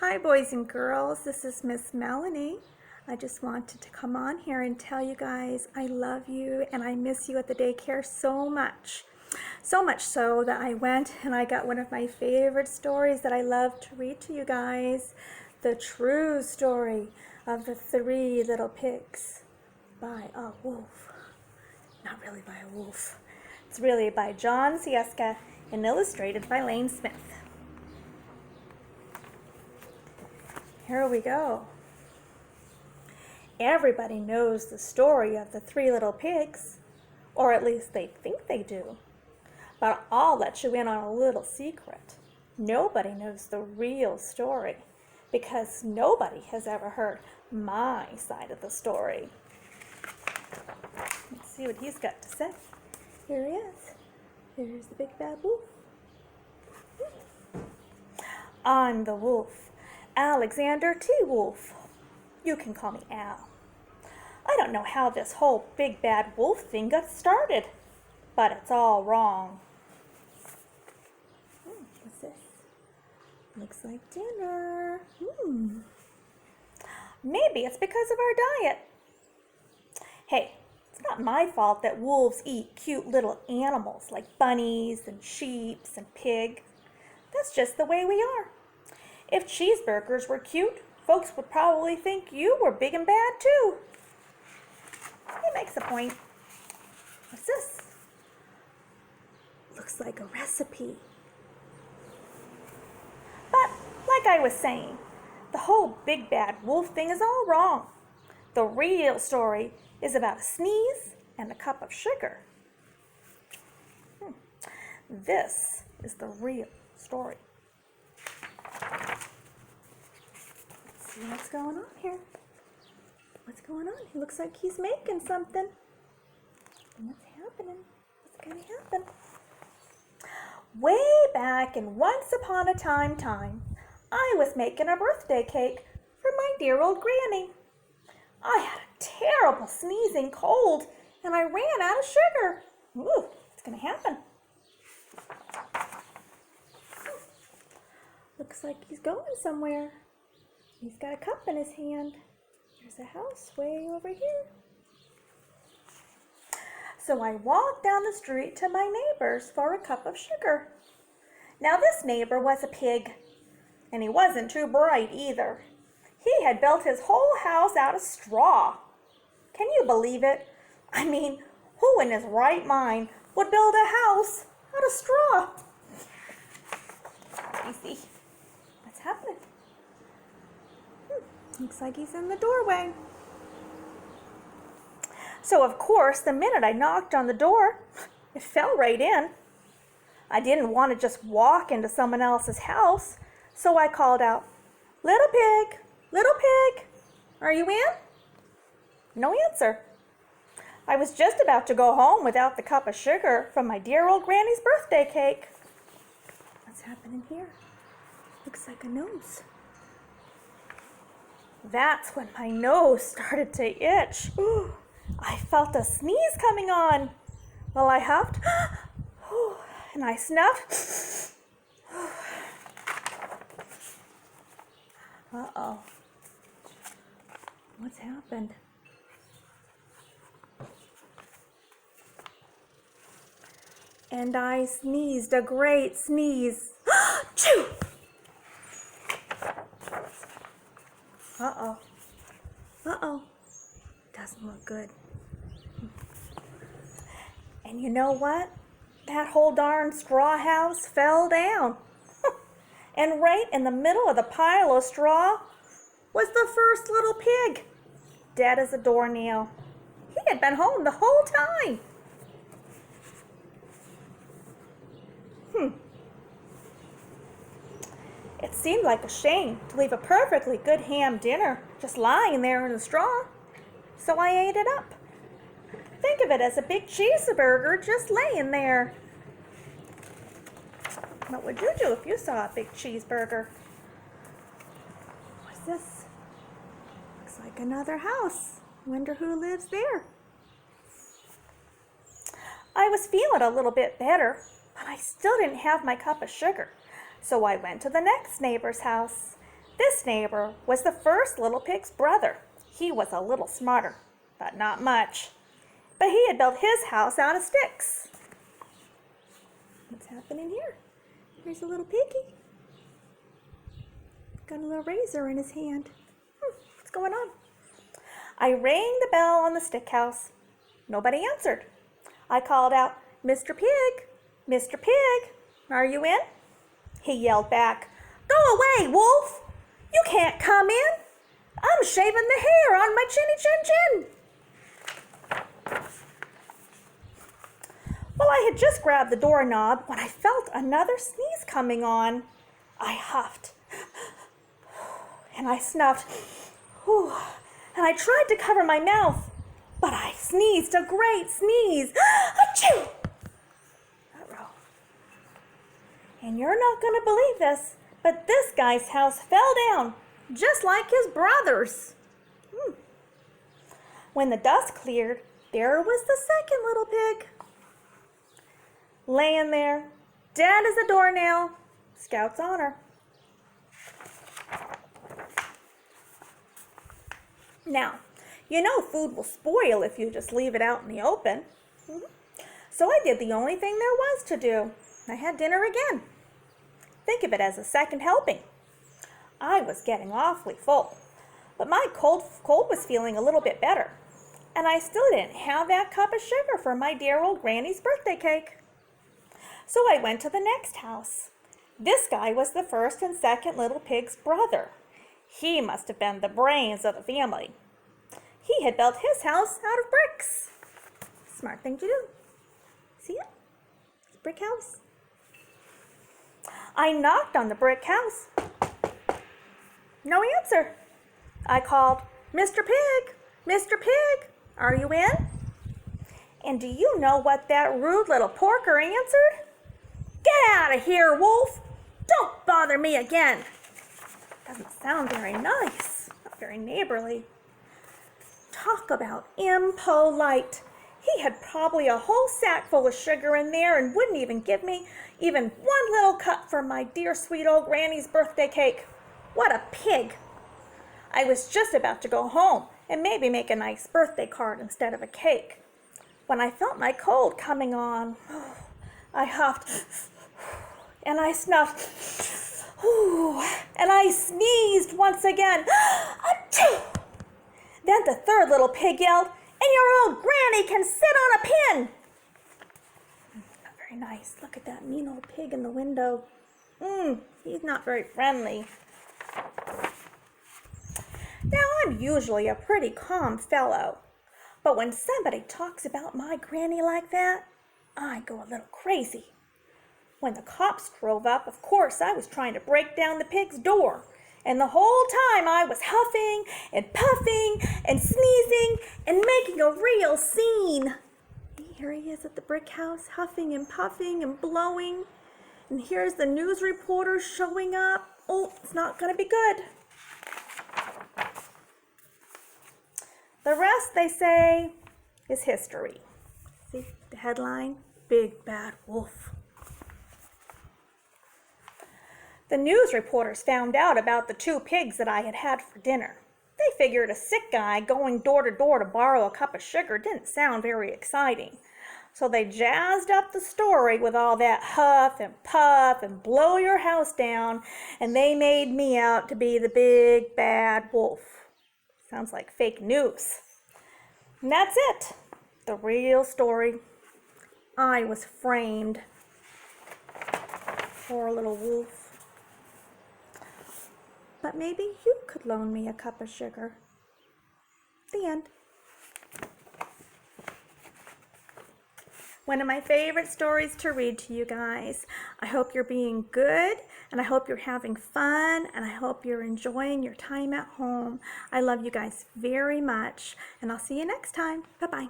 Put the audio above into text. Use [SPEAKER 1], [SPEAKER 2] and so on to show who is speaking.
[SPEAKER 1] Hi boys and girls, this is Ms Melanie. I just wanted to come on here and tell you guys I love you and I miss you at the daycare so much. So much so that I went and I got one of my favorite stories that I love to read to you guys. The true story of the three little pigs by a wolf. Not really by a wolf. It's really by John Scieszka and illustrated by Lane Smith. Here we go. Everybody knows the story of the three little pigs, or at least they think they do. But I'll let you in on a little secret. Nobody knows the real story because nobody has ever heard my side of the story. Let's see what he's got to say. Here he is. Here's the big bad wolf. I'm the wolf. Alexander T. Wolf. You can call me Al. I don't know how this whole big bad wolf thing got started, but it's all wrong. What's this? Looks like dinner. Maybe it's because of our diet. Hey, it's not my fault that wolves eat cute little animals like bunnies and sheep and pig. That's just the way we are. If cheeseburgers were cute, folks would probably think you were big and bad too. He makes a point. What's this? Looks like a recipe. But like I was saying, the whole big bad wolf thing is all wrong. The real story is about a sneeze and a cup of sugar. This is the real story. See what's going on here. What's going on? He looks like he's making something. What's happening? What's going to happen? Way back in once upon a time, I was making a birthday cake for my dear old granny. I had a terrible sneezing cold and I ran out of sugar. Ooh, what's going to happen? Looks like he's going somewhere. He's got a cup in his hand. There's a house way over here. So I walked down the street to my neighbor's for a cup of sugar. Now this neighbor was a pig, and he wasn't too bright either. He had built his whole house out of straw. Can you believe it? I mean, who in his right mind would build a house out of straw? Let me see. What's happening? Looks like he's in the doorway. So of course, the minute I knocked on the door, it fell right in. I didn't want to just walk into someone else's house, so I called out, "Little pig, little pig, are you in?" No answer. I was just about to go home without the cup of sugar from my dear old granny's birthday cake. What's happening here? Looks like a nose. That's when my nose started to itch. Ooh, I felt a sneeze coming on. Well, I huffed, and I snuffed. Uh-oh. What's happened? And I sneezed a great sneeze. Choo! Uh-oh. Uh-oh. Doesn't look good. And you know what? That whole darn straw house fell down. And right in the middle of the pile of straw was the first little pig, dead as a doornail. He had been home the whole time. It seemed like a shame to leave a perfectly good ham dinner just lying there in the straw, so I ate it up. Think of it as a big cheeseburger just laying there. What would you do if you saw a big cheeseburger? What's this? Looks like another house. Wonder who lives there. I was feeling a little bit better, but I still didn't have my cup of sugar. So I went to the next neighbor's house. This neighbor was the first little pig's brother. He was a little smarter, but not much. But he had built his house out of sticks. What's happening here? Here's a little piggy. Got a little razor in his hand. What's going on? I rang the bell on the stick house. Nobody answered. I called out, "Mr. Pig, Mr. Pig, are you in?" He yelled back, "Go away, Wolf! You can't come in. I'm shaving the hair on my chinny chin chin." Well, I had just grabbed the doorknob when I felt another sneeze coming on. I huffed and I snuffed and I tried to cover my mouth, but I sneezed a great sneeze. Achoo! Uh-oh. And you're not going to believe this, but this guy's house fell down just like his brother's. When the dust cleared, there was the second little pig, laying there, dead as a doornail. Scout's honor. Now, you know food will spoil if you just leave it out in the open. So I did the only thing there was to do. I had dinner again. Think of it as a second helping. I was getting awfully full, but my cold was feeling a little bit better. And I still didn't have that cup of sugar for my dear old granny's birthday cake. So I went to the next house. This guy was the first and second little pig's brother. He must have been the brains of the family. He had built his house out of bricks. Smart thing to do. See it? Brick house. I knocked on the brick house. No answer. I called, "Mr. Pig, Mr. Pig, are you in?" And do you know what that rude little porker answered? "Get out of here, Wolf! Don't bother me again." Doesn't sound very nice, not very neighborly. Talk about impolite. He had probably a whole sack full of sugar in there and wouldn't even give me even one little cup for my dear sweet old granny's birthday cake. What a pig. I was just about to go home and maybe make a nice birthday card instead of a cake when I felt my cold coming on. I huffed and I snuffed and I sneezed once again. Achoo! Then the third little pig yelled, "And your old granny can sit on a pin." Not very nice. Look at that mean old pig in the window. He's not very friendly. Now, I'm usually a pretty calm fellow, but when somebody talks about my granny like that, I go a little crazy. When the cops drove up, of course, I was trying to break down the pig's door, and the whole time I was huffing and puffing and sneezing and making a real scene. Here he is at the brick house, huffing and puffing and blowing, and here's the news reporter showing up. Oh, it's not going to be good. The rest, they say, is history. See the headline? Big Bad Wolf. The news reporters found out about the two pigs that I had had for dinner. They figured a sick guy going door to door to borrow a cup of sugar didn't sound very exciting. So they jazzed up the story with all that huff and puff and blow your house down, and they made me out to be the big bad wolf. Sounds like fake news. And that's it. The real story. I was framed. Poor little wolf. But maybe you could loan me a cup of sugar. The end. One of my favorite stories to read to you guys. I hope you're being good, and I hope you're having fun, and I hope you're enjoying your time at home. I love you guys very much, and I'll see you next time. Bye-bye.